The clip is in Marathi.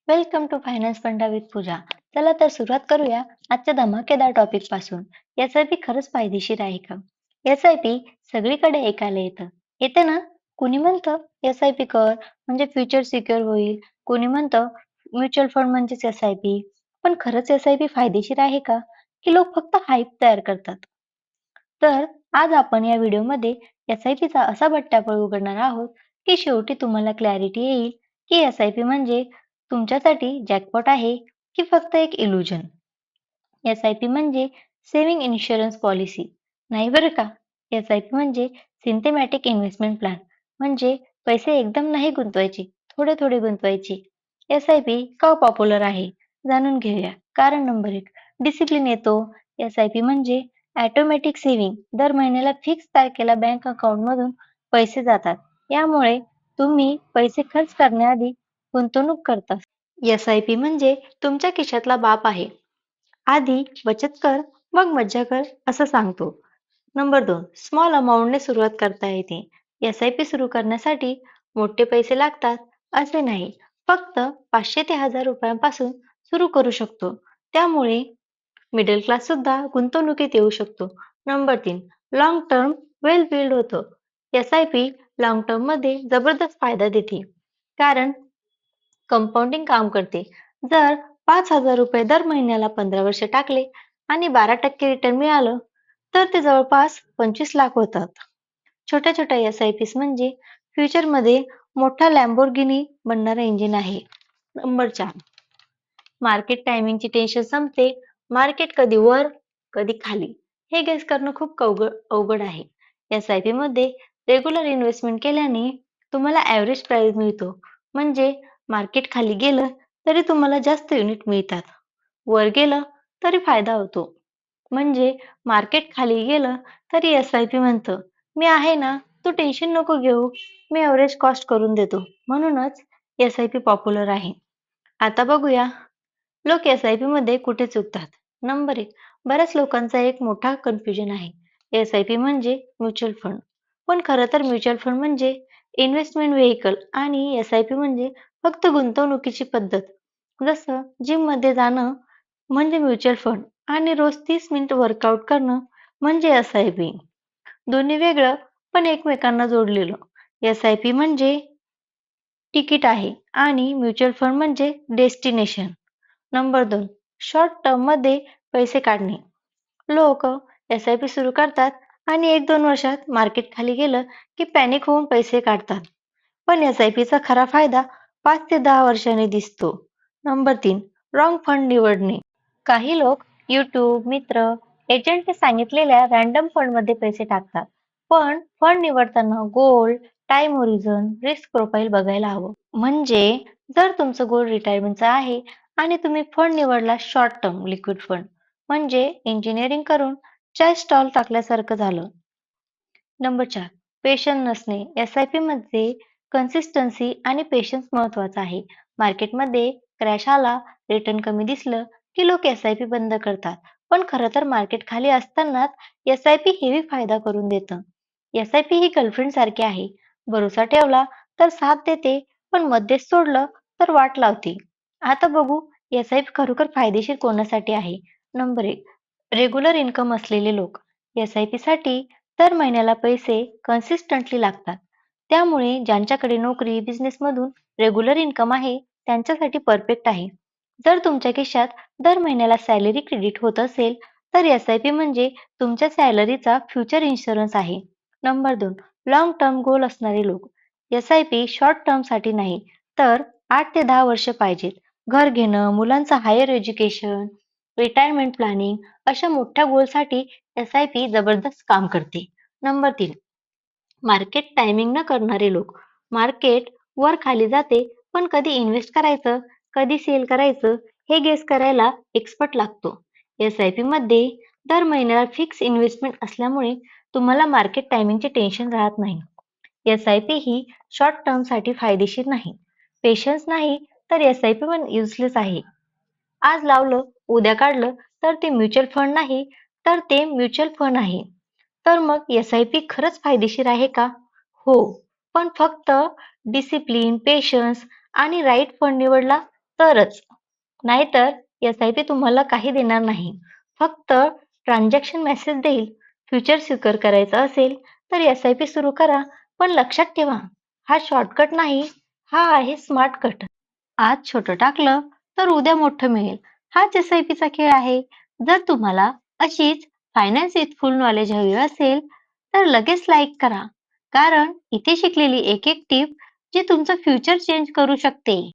वेलकम टू फायनान्स फंडा विथ पूजा. चला तर सुरुवात करूया आजच्या धमाकेदार टॉपिक पासून. एस-आय-पी खरंच फायदेशीर आहे का? एस-आय-पी सगळीकडे ऐकायला येतं. येते ना? कुणी म्हणतं एस-आय-पी कर म्हणजे फ्युचर सिक्युअर होईल. कुणी म्हणतं म्युच्युअल फंड म्हणजेच एस-आय-पी. पण खरंच एस-आय-पी फायदेशीर आहे का? की लोक फक्त हाईप तयार करतात? तर आज आपण या व्हिडिओमध्ये एस-आय-पीचा असा बट्ट्याबोळ उघडणार आहोत की शेवटी तुम्हाला क्लॅरिटी येईल की एस-आय-पी म्हणजे तुमच्यासाठी जॅकपॉट आहे की फक्त एक इल्युजन. एस-आय-पी म्हणजे सेव्हिंग इन्शुरन्स पॉलिसी नाही बरं का. एस-आय-पी म्हणजे सिस्टमॅटिक इन्व्हेस्टमेंट प्लॅन, म्हणजे पैसे एकदम नाही गुंतवायचे, थोडे थोडे गुंतवायचे. एस-आय-पी का पॉप्युलर आहे जाणून घेऊया. कारण नंबर 1, डिसिप्लिन येतो. एस-आय-पी म्हणजे ऑटोमॅटिक सेव्हिंग, दर महिन्याला फिक्स तारखेला बँक अकाउंटमधून पैसे जातात. यामुळे तुम्ही पैसे खर्च करण्याआधी गुंतवणूक करता. एस-आय-पी म्हणजे तुमच्या खिशातला बाप आहे. आधी बचत कर, मग मज्जा कर असं सांगतो. नंबर 2, स्मॉल अमाउंटने सुरुवात करता येते. एस-आय-पी सुरू करण्यासाठी मोठे पैसे लागतात असे नाही. फक्त 500 ते 1000 रुपयांपासून सुरू करू शकतो. त्यामुळे मिडल क्लास सुद्धा गुंतवणुकीत येऊ शकतो. नंबर 3, लॉंग टर्म वेल बिल्ड होतं. एस-आय-पी लॉंग टर्ममध्ये जबरदस्त फायदा देते. कारण कंपाऊंडिंग काम करते. जर 5,000 रुपये दर महिन्याला 15 वर्ष टाकले आणि 12% रिटर्न मिळालं, तर ते जवळपास 25 लाख होतात. छोट्या छोट्या एस-आय-पीस म्हणजे फ्युचरमध्ये मोठा लॅम्बोर्गिनी बनणारं इंजिन आहे. नंबर 4, मार्केट टायमिंगची टेन्शन संपते. मार्केट कधी वर, कधी खाली हे गेस करणं खूप अवघड आहे. एस-आय-पी मध्ये रेग्युलर इन्व्हेस्टमेंट केल्याने तुम्हाला ॲव्हरेज प्राइस मिळतो. म्हणजे मार्केट खाली गेलं तरी तुम्हाला जास्त युनिट मिळतात. वर गेलं तरी फायदा होतो. म्हणजे मार्केट खाली गेलं तरी एस-आय-पी म्हणतं, मी आहे ना, तू टेन्शन नको घेऊ, मी ॲव्हरेज कॉस्ट करून देतो. म्हणूनच एस-आय-पी पॉप्युलर आहे. आता बघूया लोक एस-आय-पी मध्ये कुठे चुकतात. नंबर 1, बऱ्याच लोकांचा एक मोठा कन्फ्युजन आहे. एस-आय-पी म्हणजे म्युच्युअल फंड. पण खरं तर म्युच्युअल फंड म्हणजे इन्व्हेस्टमेंट व्हेइकल आणि एस-आय-पी म्हणजे फक्त गुंतवणुकीची पद्धत. जसं जिममध्ये जाणं म्हणजे म्युच्युअल फंड आणि रोज 30 मिनिट वर्कआउट करणं म्हणजे एस-आय-पी. दोन्ही वेगळं पण एकमेकांना जोडलेलं. एस-आय-पी म्हणजे तिकीट आहे आणि म्युच्युअल फंड म्हणजे डेस्टिनेशन. नंबर 2, शॉर्ट टर्ममध्ये पैसे काढणे. लोक एस-आय-पी सुरू करतात आणि 1-2 वर्षात मार्केट खाली गेलं की पॅनिक होऊन पैसे काढतात. पण एस-आय-पीचा खरा फायदा 5 ते 10 वर्षांनी दिसतो. नंबर 3, रॉंग फंड निवडणे. काही लोक यूट्यूब, मित्र, एजंटने सांगितलेल्या रँडम फंडमध्ये पैसे टाकतात. पण फंड निवडताना गोल, टाइम होरिझन, रिस्क प्रोफाइल बघायला हवं. म्हणजे जर तुमचं गोल रिटायरमेंटचं आहे आणि तुम्ही फंड निवडला शॉर्ट टर्म लिक्विड फंड, म्हणजे इंजिनिअरिंग करून चाय स्टॉल टाकल्यासारखं झालं. नंबर 4, पेशन्स नसणे. एस-आय-पी मध्ये कन्सिस्टन्सी आणि पेशन्स महत्वाचा आहे. मार्केटमध्ये क्रॅश आला, रिटर्न कमी दिसलं की लोक एस-आय-पी बंद करतात. पण खरं तर मार्केट खाली असतानाच एस-आय-पी हेवी फायदा करून देतं. एस-आय-पी ही गर्लफ्रेंड सारखी आहे. भरोसा ठेवला तर साथ देते, पण मध्येच सोडलं तर वाट लावते. आता बघू एस-आय-पी खरोखर फायदेशीर कोणासाठी आहे. नंबर 1, रेग्युलर इन्कम असलेले लोक. एस-आय-पी साठी दर महिन्याला पैसे कन्सिस्टंटली लागतात. त्यामुळे ज्यांच्याकडे नोकरी, बिझनेसमधून रेग्युलर इन्कम आहे त्यांच्यासाठी परफेक्ट आहे. जर तुमच्या खिशात दर महिन्याला सॅलरी क्रेडिट होत असेल, तर एस-आय-पी म्हणजे तुमच्या सॅलरीचा फ्युचर इन्शुरन्स आहे. नंबर 2, लॉंग टर्म गोल असणारे लोक. एस-आय-पी शॉर्ट टर्मसाठी नाही, तर 8 ते 10 वर्ष पाहिजेत. घर घेणं, मुलांचं हायर एज्युकेशन, रिटायरमेंट प्लॅनिंग अशा मोठ्या गोलसाठी एस-आय-पी जबरदस्त काम करते. नंबर 3, मार्केट टायमिंग न करणारे लोक. मार्केट वर खाली जाते, पण कधी इन्व्हेस्ट करायचं, कधी सेल करायचं हे गेस करायला एक्सपर्ट लागतो. एस-आय-पी मध्ये दर महिन्याला फिक्स इन्व्हेस्टमेंट असल्यामुळे तुम्हाला मार्केट टायमिंगचे टेन्शन राहत नाही. एस-आय-पी ही शॉर्ट टर्मसाठी फायदेशीर नाही. पेशन्स नाही तर एस-आय-पी पण युजलेस आहे. आज लावलं, उद्या काढलं तर ते म्युच्युअल फंड नाही, तर ते म्युच्युअल फंड आहे. तर मग एस-आय-पी खरंच फायदेशीर आहे का? हो, पण फक्त डिसिप्लिन, पेशन्स आणि राईट फंड निवडला तरच. नाहीतर एस-आय-पी तुम्हाला काही देणार नाही. फक्त ट्रान्झॅक्शन मेसेज देईल. फ्युचर सिक्युअर करायचं असेल तर एस-आय-पी सुरू करा. पण लक्षात ठेवा, हा शॉर्टकट नाही, हा आहे स्मार्ट कट. आज छोटं टाकलं तर उद्या मोठं मिळेल. हाच एस-आय-पीचा खेळ आहे. जर तुम्हाला अशीच फायनान्स विथ फुल नॉलेज हवी असेल तर लगेच लाईक करा. कारण इथे शिकलेली एक एक टीप जी तुमचं फ्युचर चेंज करू शकते.